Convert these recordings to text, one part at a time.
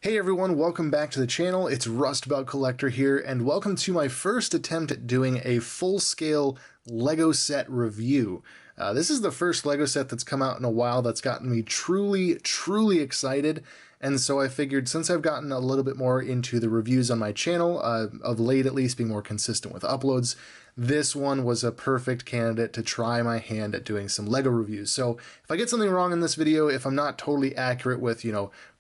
Hey everyone, welcome back to the channel. It's Rustabout Collector here, and welcome to my first attempt at doing a full-scale LEGO set review. This is the first LEGO set that's come out in a while that's gotten me truly excited, and so I figured since I've gotten a little bit more into the reviews on my channel, of late at least being more consistent with uploads, this one was a perfect candidate to try my hand at doing some LEGO reviews. So if I get something wrong in this video, if I'm not totally accurate with,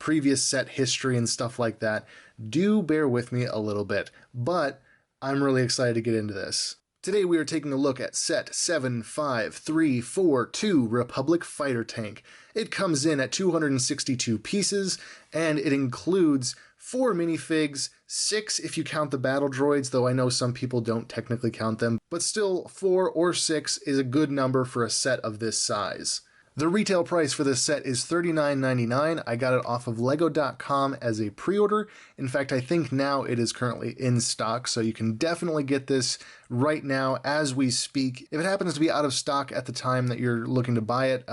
previous set history and stuff like that, do bear with me a little bit. But I'm really excited to get into this. Today we are taking a look at set 75342 Republic Fighter Tank. It comes in at 262 pieces, and it includes 4 minifigs, 6 if you count the battle droids, though I know some people don't technically count them, but still 4 or 6 is a good number for a set of this size. The retail price for this set is $39.99. I got it off of lego.com as a pre-order. In fact, I think now it is currently in stock, so you can definitely get this right now as we speak. If it happens to be out of stock at the time that you're looking to buy it,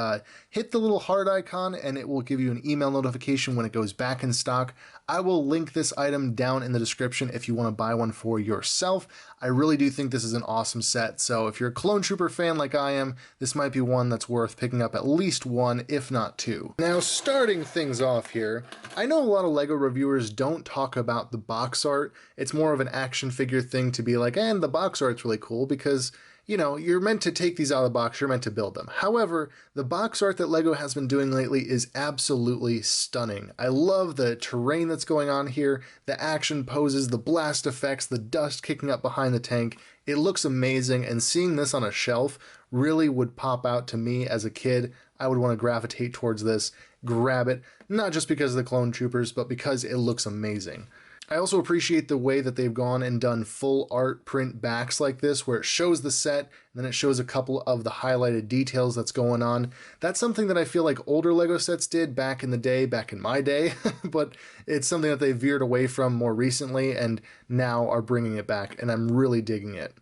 hit the little heart icon and it will give you an email notification when it goes back in stock. I will link this item down in the description if you want to buy one for yourself. I really do think this is an awesome set, so if you're a Clone Trooper fan like I am, this might be one that's worth picking up at least one, if not two. Now, starting things off here, I know a lot of LEGO reviewers don't talk about the box art. It's more of an action figure thing to be like, and the box art's really cool because, you're meant to take these out of the box, you're meant to build them. However, the box art that LEGO has been doing lately is absolutely stunning. I love the terrain that's going on here, the action poses, the blast effects, the dust kicking up behind the tank. It looks amazing, and seeing this on a shelf really would pop out to me as a kid. I would want to gravitate towards this, grab it, not just because of the Clone Troopers, but because it looks amazing. I also appreciate the way that they've gone and done full art print backs like this, where it shows the set, and then it shows a couple of the highlighted details that's going on. That's something that I feel like older LEGO sets did back in the day, back in my day, but it's something that they veered away from more recently and now are bringing it back, and I'm really digging it.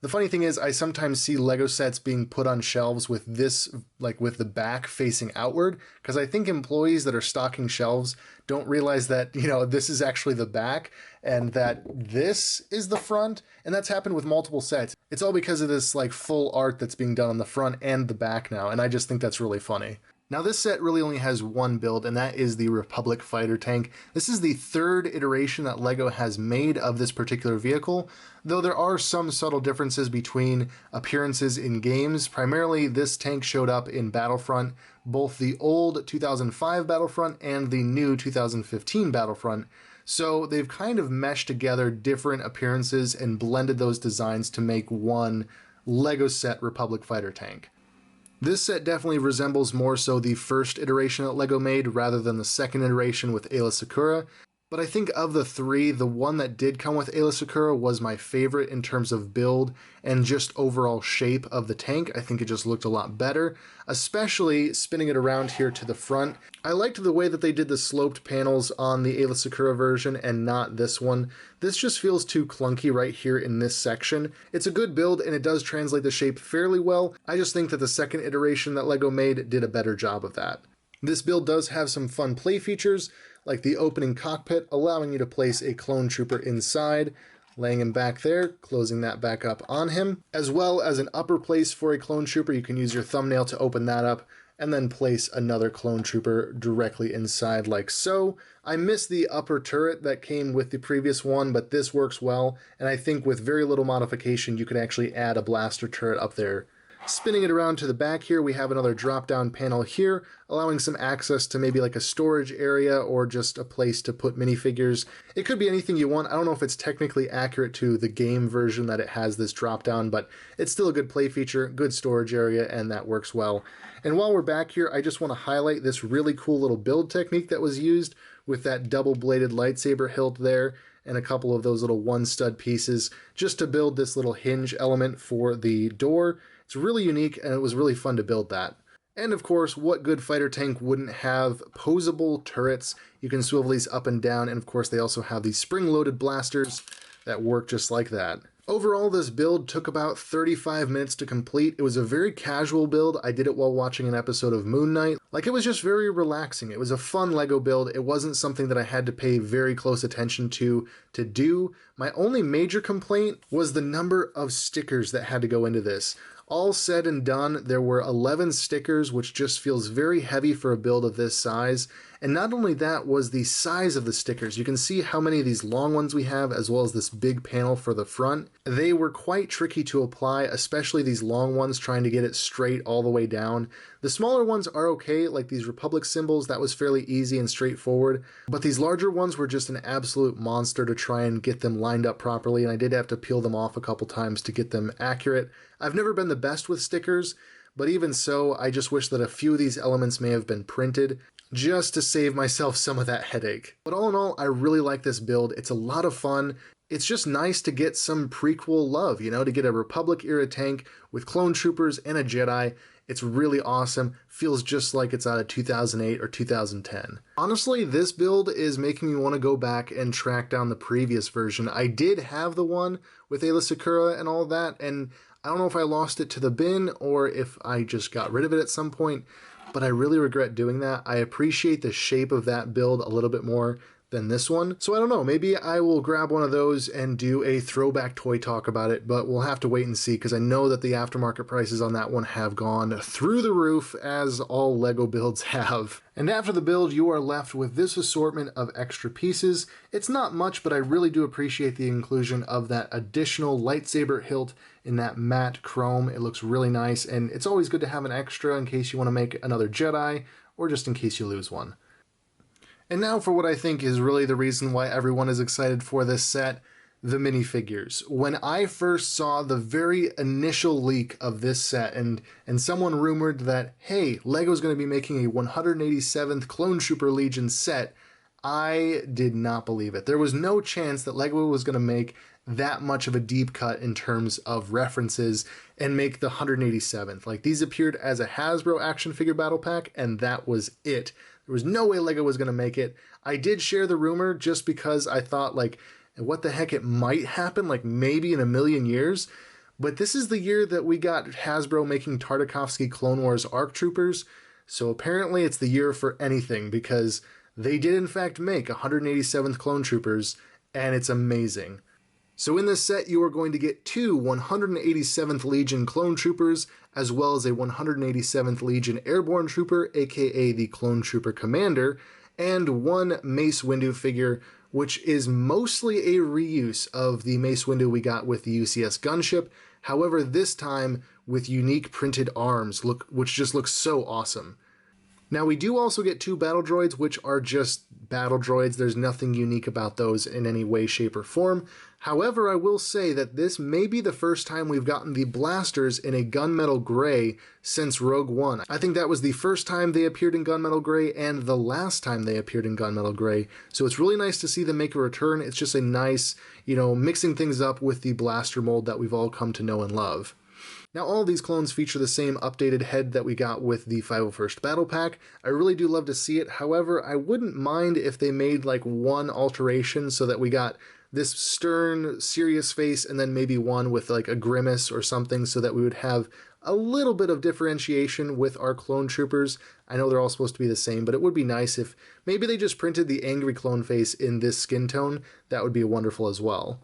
The funny thing is, I sometimes see LEGO sets being put on shelves with this, with the back facing outward, because I think employees that are stocking shelves don't realize that, this is actually the back and that this is the front, and that's happened with multiple sets. It's all because of this full art that's being done on the front and the back now, and I just think that's really funny. Now this set really only has one build, and that is the Republic Fighter Tank. This is the third iteration that LEGO has made of this particular vehicle, though there are some subtle differences between appearances in games. Primarily, this tank showed up in Battlefront, both the old 2005 Battlefront and the new 2015 Battlefront. So they've kind of meshed together different appearances and blended those designs to make one LEGO set Republic Fighter Tank. This set definitely resembles more so the first iteration that LEGO made rather than the second iteration with Aayla Secura, but I think of the three, the one that did come with Aayla Secura was my favorite in terms of build and just overall shape of the tank. I think it just looked a lot better, especially spinning it around here to the front. I liked the way that they did the sloped panels on the Aayla Secura version and not this one. This just feels too clunky right here in this section. It's a good build and it does translate the shape fairly well. I just think that the second iteration that LEGO made did a better job of that. This build does have some fun play features, like the opening cockpit, allowing you to place a clone trooper inside, laying him back there, closing that back up on him, as well as an upper place for a clone trooper. You can use your thumbnail to open that up, and then place another clone trooper directly inside like so. I miss the upper turret that came with the previous one, but this works well, and I think with very little modification you could actually add a blaster turret up there. Spinning it around to the back here, we have another drop-down panel here, allowing some access to maybe a storage area or just a place to put minifigures. It could be anything you want. I don't know if it's technically accurate to the game version that it has this drop-down, but it's still a good play feature, good storage area, and that works well. And while we're back here, I just want to highlight this really cool little build technique that was used with that double-bladed lightsaber hilt there and a couple of those little one-stud pieces just to build this little hinge element for the door. It's really unique, and it was really fun to build that. And of course, what good fighter tank wouldn't have posable turrets? You can swivel these up and down, and of course they also have these spring-loaded blasters that work just like that. Overall, this build took about 35 minutes to complete. It was a very casual build. I did it while watching an episode of Moon Knight. Like, it was just very relaxing. It was a fun Lego build. It wasn't something that I had to pay very close attention to do. My only major complaint was the number of stickers that had to go into this. All said and done, there were 11 stickers, which just feels very heavy for a build of this size. And not only that was the size of the stickers. You can see how many of these long ones we have, as well as this big panel for the front. They were quite tricky to apply, especially these long ones, trying to get it straight all the way down. The smaller ones are okay, like these Republic symbols, that was fairly easy and straightforward. But these larger ones were just an absolute monster to try and get them lined up properly, and I did have to peel them off a couple times to get them accurate. I've never been the best with stickers, but even so, I just wish that a few of these elements may have been printed, just to save myself some of that headache. But all in all, I really like this build. It's a lot of fun. It's just nice to get some prequel love, you know, to get a Republic-era tank with clone troopers and a Jedi. It's really awesome. Feels just like it's out of 2008 or 2010. Honestly, this build is making me want to go back and track down the previous version. I did have the one with Aayla Secura and all that, and I don't know if I lost it to the bin or if I just got rid of it at some point, but I really regret doing that. I appreciate the shape of that build a little bit more than this one. So I don't know, maybe I will grab one of those and do a throwback toy talk about it, but we'll have to wait and see because I know that the aftermarket prices on that one have gone through the roof, as all Lego builds have. And after the build, you are left with this assortment of extra pieces. It's not much, but I really do appreciate the inclusion of that additional lightsaber hilt in that matte chrome. It looks really nice, and it's always good to have an extra in case you want to make another Jedi, or just in case you lose one. And now for what I think is really the reason why everyone is excited for this set, the minifigures. When I first saw the very initial leak of this set, and someone rumored that, hey, Lego's going to be making a 187th Clone Trooper Legion set, I did not believe it. There was no chance that Lego was going to make that much of a deep cut in terms of references and make the 187th. Like, these appeared as a Hasbro action figure battle pack, and that was it. There was no way Lego was going to make it. I did share the rumor just because I thought, like, what the heck, it might happen, like maybe in a million years. But this is the year that we got Hasbro making Tartakovsky Clone Wars ARC Troopers, so apparently it's the year for anything, because they did in fact make 187th Clone Troopers, and it's amazing. So in this set, you are going to get two 187th Legion Clone Troopers, as well as a 187th Legion Airborne Trooper, aka the Clone Trooper Commander, and one Mace Windu figure, which is mostly a reuse of the Mace Windu we got with the UCS gunship, however this time with unique printed arms, which just looks so awesome. Now we do also get two battle droids, which are just battle droids. There's nothing unique about those in any way, shape, or form. However, I will say that this may be the first time we've gotten the blasters in a gunmetal gray since Rogue One. I think that was the first time they appeared in gunmetal gray and the last time they appeared in gunmetal gray. So it's really nice to see them make a return. It's just a nice, you know, mixing things up with the blaster mold that we've all come to know and love. Now all of these clones feature the same updated head that we got with the 501st Battle Pack. I really do love to see it. However, I wouldn't mind if they made like one alteration so that we got this stern, serious face and then maybe one with like a grimace or something, so that we would have a little bit of differentiation with our clone troopers. I know they're all supposed to be the same, but it would be nice if maybe they just printed the angry clone face in this skin tone. That would be wonderful as well.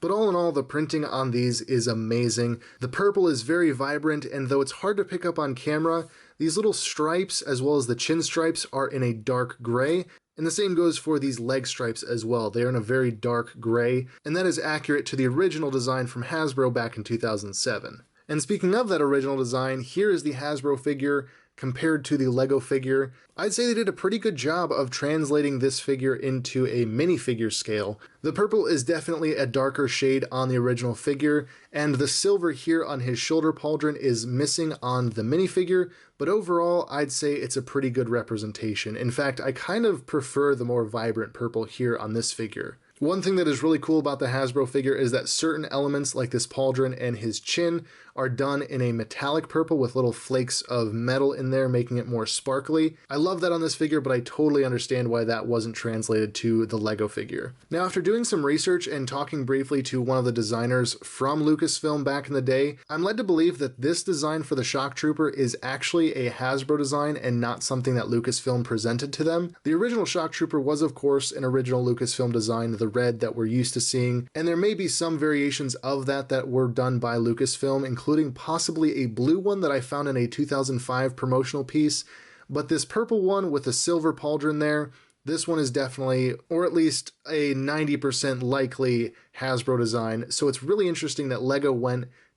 But all in all, the printing on these is amazing. The purple is very vibrant, and though it's hard to pick up on camera, these little stripes as well as the chin stripes are in a dark gray, and the same goes for these leg stripes as well. They are in a very dark gray, and that is accurate to the original design from Hasbro back in 2007. And speaking of that original design, here is the Hasbro figure compared to the Lego figure. I'd say they did a pretty good job of translating this figure into a minifigure scale. The purple is definitely a darker shade on the original figure, and the silver here on his shoulder pauldron is missing on the minifigure, but overall I'd say it's a pretty good representation. In fact, I kind of prefer the more vibrant purple here on this figure. One thing that is really cool about the Hasbro figure is that certain elements like this pauldron and his chin are done in a metallic purple with little flakes of metal in there, making it more sparkly. I love that on this figure, but I totally understand why that wasn't translated to the Lego figure. Now, after doing some research and talking briefly to one of the designers from Lucasfilm back in the day, I'm led to believe that this design for the Shock Trooper is actually a Hasbro design and not something that Lucasfilm presented to them. The original Shock Trooper was, of course, an original Lucasfilm design, the red that we're used to seeing, and there may be some variations of that were done by Lucasfilm, including possibly a blue one that I found in a 2005 promotional piece, but this purple one with a silver pauldron there, this one is definitely, or at least a 90% likely Hasbro design, so it's really interesting that Lego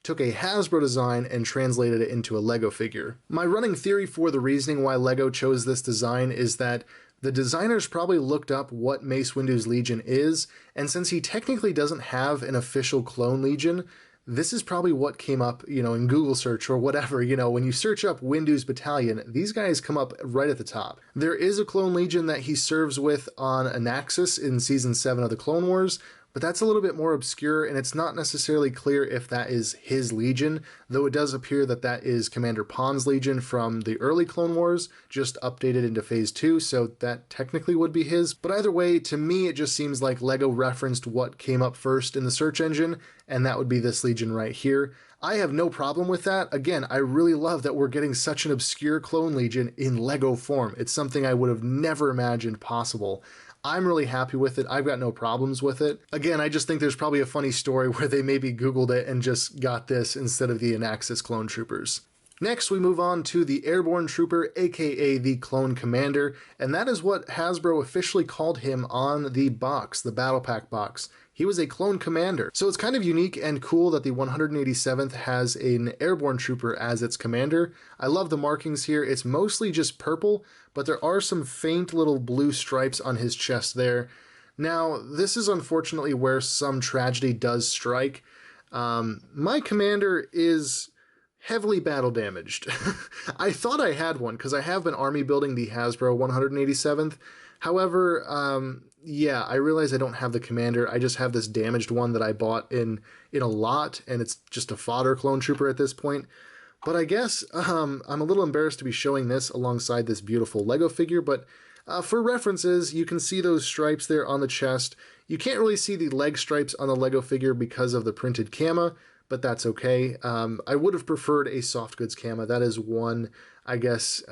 took a Hasbro design and translated it into a Lego figure. My running theory for the reasoning why Lego chose this design is that the designers probably looked up what Mace Windu's Legion is, and since he technically doesn't have an official clone Legion, this is probably what came up, in Google search or whatever. When you search up Windu's battalion, these guys come up right at the top. There is a clone Legion that he serves with on Anaxis in Season 7 of the Clone Wars, but that's a little bit more obscure, and it's not necessarily clear if that is his Legion, though it does appear that that is Commander Pon's Legion from the early Clone Wars, just updated into Phase 2, so that technically would be his. But either way, to me, it just seems like Lego referenced what came up first in the search engine, and that would be this Legion right here. I have no problem with that. Again, I really love that we're getting such an obscure clone Legion in Lego form. It's something I would have never imagined possible. I'm really happy with it. I've got no problems with it. Again, I just think there's probably a funny story where they maybe Googled it and just got this instead of the Anaxis clone troopers. Next, we move on to the Airborne Trooper, aka the Clone Commander, and that is what Hasbro officially called him on the box, the Battle Pack box. He was a Clone Commander. So it's kind of unique and cool that the 187th has an Airborne Trooper as its commander. I love the markings here. It's mostly just purple, but there are some faint little blue stripes on his chest there. Now, this is unfortunately where some tragedy does strike. My commander is heavily battle damaged. I thought I had one because I have been army building the Hasbro 187th. However, yeah, I realize I don't have the commander. I just have this damaged one that I bought in a lot, and it's just a fodder clone trooper at this point. But I guess I'm a little embarrassed to be showing this alongside this beautiful Lego figure, but for references, you can see those stripes there on the chest. You can't really see the leg stripes on the Lego figure because of the printed cama, but that's okay. I would have preferred a soft goods cama. That is one, I guess,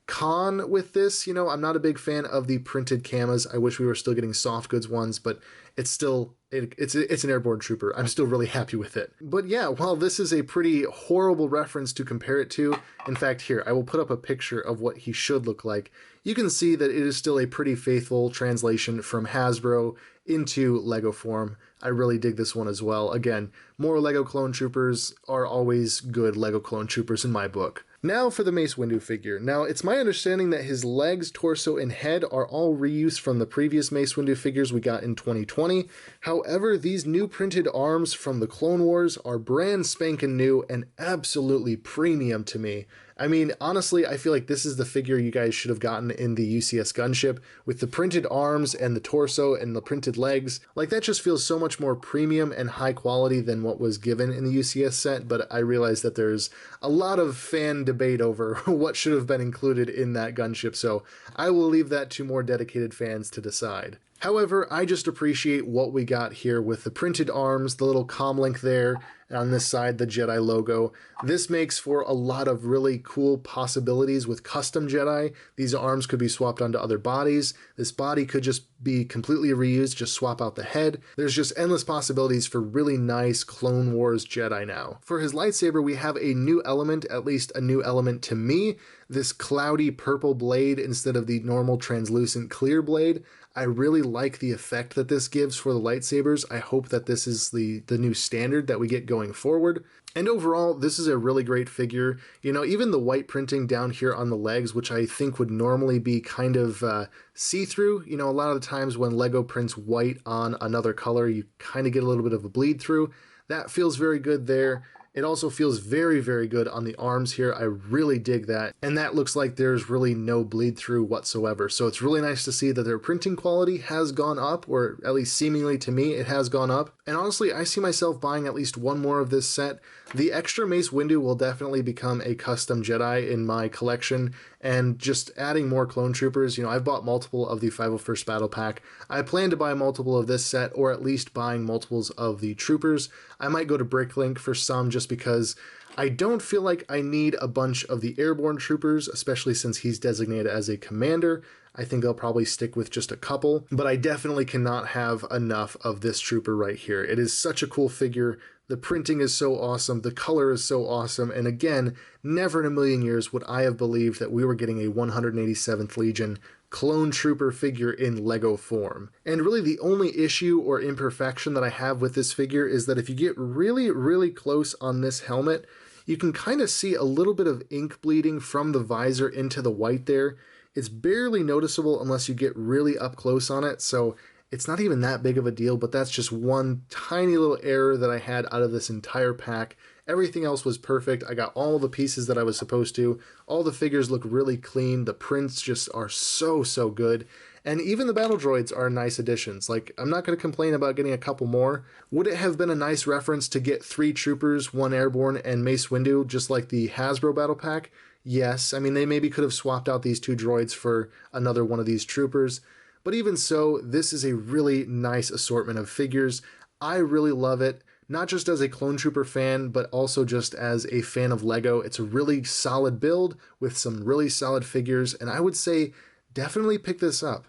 con with this. I'm not a big fan of the printed camas. I wish we were still getting soft goods ones, but it's still, it's an Airborne Trooper. I'm still really happy with it. But yeah, while this is a pretty horrible reference to compare it to, in fact, here, I will put up a picture of what he should look like. You can see that it is still a pretty faithful translation from Hasbro into Lego form. I really dig this one as well. Again, more Lego Clone Troopers are always good Lego Clone Troopers in my book. Now for the Mace Windu figure. Now, it's my understanding that his legs, torso, and head are all reused from the previous Mace Windu figures we got in 2020. However, these new printed arms from the Clone Wars are brand spanking new and absolutely premium to me. I mean, honestly, I feel like this is the figure you guys should have gotten in the UCS gunship with the printed arms and the torso and the printed legs. Like, that just feels so much more premium and high quality than what was given in the UCS set, but I realize that there's a lot of fan debate over what should have been included in that gunship, so I will leave that to more dedicated fans to decide. However, I just appreciate what we got here with the printed arms, the little comlink there, and on this side, the Jedi logo. This makes for a lot of really cool possibilities with custom Jedi. These arms could be swapped onto other bodies. This body could just be completely reused, just swap out the head. There's just endless possibilities for really nice Clone Wars Jedi now. For his lightsaber, we have a new element, at least a new element to me, this cloudy purple blade instead of the normal translucent clear blade. I really like the effect that this gives for the lightsabers. I hope that this is the new standard that we get going forward. And overall, this is a really great figure. Even the white printing down here on the legs, which I think would normally be kind of see-through. A lot of the times when Lego prints white on another color, you kind of get a little bit of a bleed through. That feels very good there. It also feels very, very good on the arms here. I really dig that. And that looks like there's really no bleed through whatsoever. So it's really nice to see that their printing quality has gone up, or at least seemingly to me, it has gone up. And honestly, I see myself buying at least one more of this set. The extra Mace Windu will definitely become a custom Jedi in my collection, and just adding more clone troopers. You know, I've bought multiple of the 501st Battle Pack. I plan to buy multiple of this set, or at least buying multiples of the troopers. I might go to Bricklink for some just because I don't feel like I need a bunch of the airborne troopers, especially since he's designated as a commander. I think I'll probably stick with just a couple, but I definitely cannot have enough of this trooper right here. It is such a cool figure. The printing is so awesome, the color is so awesome, and again, never in a million years would I have believed that we were getting a 187th Legion clone trooper figure in Lego form. And really the only issue or imperfection that I have with this figure is that if you get really, really close on this helmet, you can kind of see a little bit of ink bleeding from the visor into the white there. It's barely noticeable unless you get really up close on it, so it's not even that big of a deal, but that's just one tiny little error that I had out of this entire pack. Everything else was perfect. I got all the pieces that I was supposed to. All the figures look really clean. The prints just are so, so good. And even the battle droids are nice additions. Like, I'm not going to complain about getting a couple more. Would it have been a nice reference to get 3 troopers, 1 airborne, and Mace Windu, just like the Hasbro Battle Pack? Yes. I mean, they maybe could have swapped out these 2 droids for another one of these troopers. But even so, this is a really nice assortment of figures. I really love it, not just as a Clone Trooper fan, but also just as a fan of Lego. It's a really solid build with some really solid figures, and I would say definitely pick this up.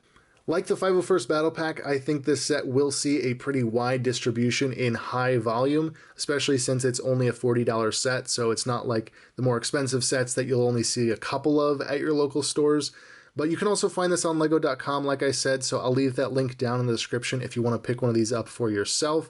Like the 501st Battle Pack, I think this set will see a pretty wide distribution in high volume, especially since it's only a $40 set, so it's not like the more expensive sets that you'll only see a couple of at your local stores. But you can also find this on lego.com, like I said, so I'll leave that link down in the description if you want to pick one of these up for yourself.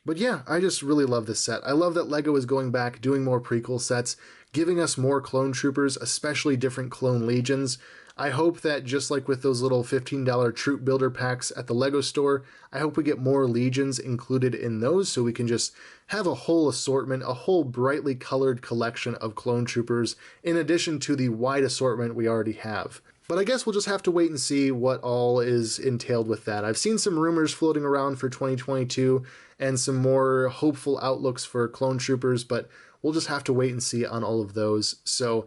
But yeah, I just really love this set. I love that Lego is going back, doing more prequel sets, giving us more clone troopers, especially different clone legions. I hope that just like with those little $15 troop builder packs at the Lego store, I hope we get more legions included in those so we can just have a whole assortment, a whole brightly colored collection of clone troopers in addition to the wide assortment we already have. But I guess we'll just have to wait and see what all is entailed with that. I've seen some rumors floating around for 2022 and some more hopeful outlooks for clone troopers, but we'll just have to wait and see on all of those. So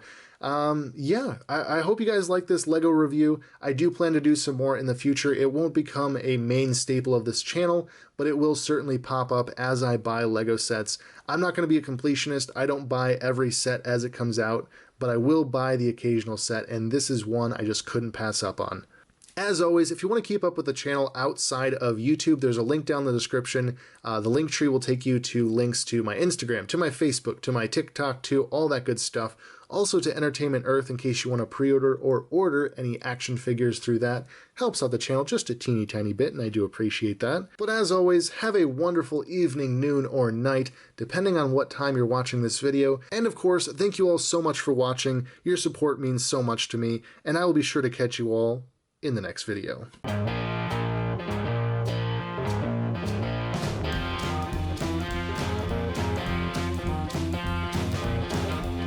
yeah, I hope you guys like this Lego review. I do plan to do some more in the future. It won't become a main staple of this channel, but it will certainly pop up as I buy Lego sets. I'm not going to be a completionist. I don't buy every set as it comes out, but I will buy the occasional set, and this is one I just couldn't pass up on. As always, if you want to keep up with the channel outside of YouTube, there's a link down in the description. The link tree will take you to links to my Instagram, to my Facebook, to my TikTok, to all that good stuff. Also to Entertainment Earth in case you want to pre-order or order any action figures through that. Helps out the channel just a teeny tiny bit, and I do appreciate that. But as always, have a wonderful evening, noon, or night, depending on what time you're watching this video. And of course, thank you all so much for watching. Your support means so much to me, and I will be sure to catch you all in the next video.